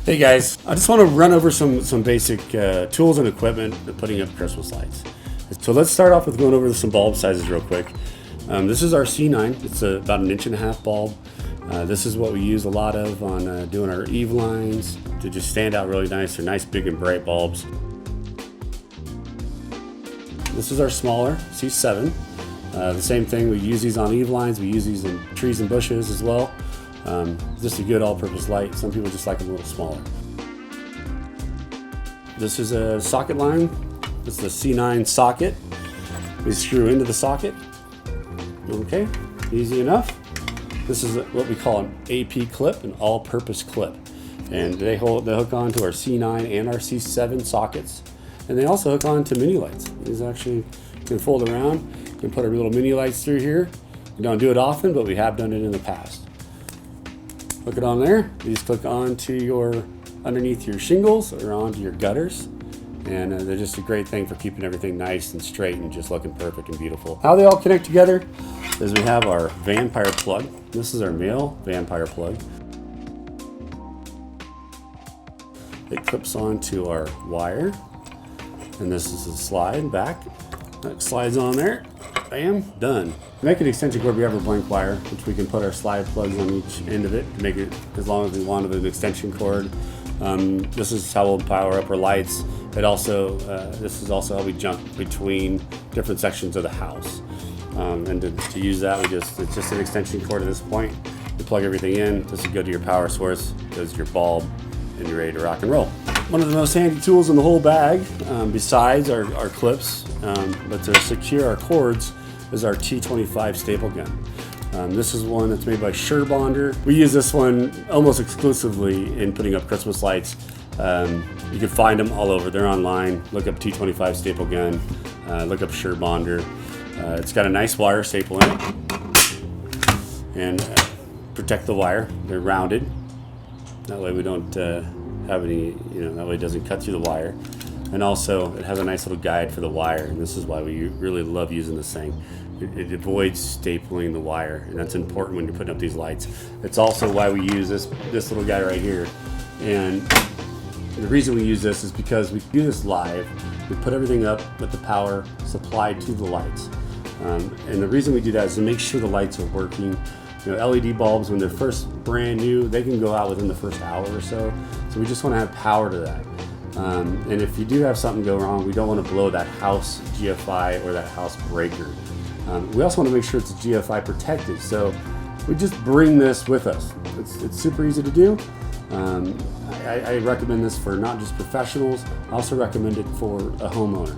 Hey guys, I just want to run over some basic tools and equipment for putting up Christmas lights. So let's start off with going over some bulb sizes real quick. This is our C9. It's about 1.5 inch bulb. This is what we use a lot of on doing our Eve lines to just stand out really nice. They're nice, big and bright bulbs. This is our smaller C7. The same thing, we use these on Eve lines. We use these in trees and bushes as well. Just a good all-purpose light. Some people just like them a little smaller. This is a socket line. This is a C9 socket. We screw into the socket. Okay, easy enough. This is what we call an AP clip, an all-purpose clip. And they hook on to our C9 and our C7 sockets. And they also hook on to mini lights. These actually can fold around. You can put our little mini lights through here. We don't do it often, but we have done it in the past. Hook it on there. These click onto underneath your shingles or onto your gutters. And they're just a great thing for keeping everything nice and straight and just looking perfect and beautiful. How they all connect together is we have our vampire plug. This is our male vampire plug. It clips onto our wire. And this is a slide back. That slides on there. Bam, done. To make an extension cord, we have a blank wire, which we can put our slide plugs on each end of it to make it as long as we want of an extension cord. This is how we'll power up our lights. This is also how we jump between different sections of the house. And to use that, it's just an extension cord at this point. You plug everything in, just to go to your power source, goes to your bulb, and you're ready to rock and roll. One of the most handy tools in the whole bag, besides our clips, but to secure our cords, is our T25 staple gun. This is one that's made by SureBonder. We use this one almost exclusively in putting up Christmas lights. You can find them all over. They're online. Look up T25 staple gun. Look up SureBonder. It's got a nice wire staple in it, and protect the wire. They're rounded. That way we don't have any, that way it doesn't cut through the wire. And also it has a nice little guide for the wire, and this is why we really love using this thing. It avoids stapling the wire, and that's important when you're putting up these lights. It's also why we use this little guy right here. And the reason we use this is because we do this live. We put everything up with the power supplied to the lights. And the reason we do that is to make sure the lights are working. LED bulbs, when they're first brand new, they can go out within the first hour or so. So we just want to have power to that. And if you do have something go wrong, we don't want to blow that house GFI or that house breaker. We also want to make sure it's GFI protected. So we just bring this with us. It's super easy to do. I recommend this for not just professionals. I also recommend it for a homeowner.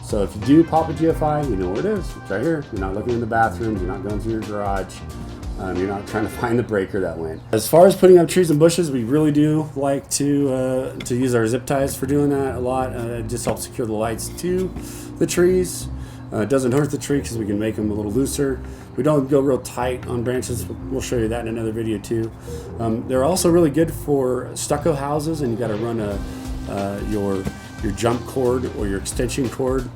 So if you do pop a GFI, you know where it is. It's right here. You're not looking in the bathrooms. You're not going through your garage. You're not trying to find the breaker that went. As far as putting up trees and bushes, we really do like to use our zip ties for doing that a lot. It just helps secure the lights to the trees. It doesn't hurt the tree because we can make them a little looser. We don't go real tight on branches. We'll show you that in another video too. They're also really good for stucco houses, and you got to run your jump cord or your extension cord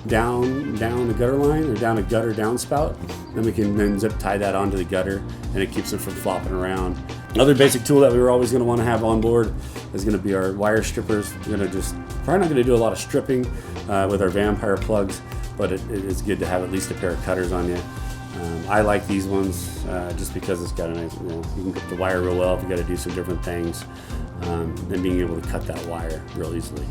down the gutter line or down a gutter downspout. Then we can then zip tie that onto the gutter, and it keeps it from flopping around. Another basic tool that we were always going to want to have on board is going to be our wire strippers. We're going to probably not going to do a lot of stripping with our vampire plugs, but it is good to have at least a pair of cutters on you. I like these ones just because it's got a nice, you can cut the wire real well if you got to do some different things, and being able to cut that wire real easily.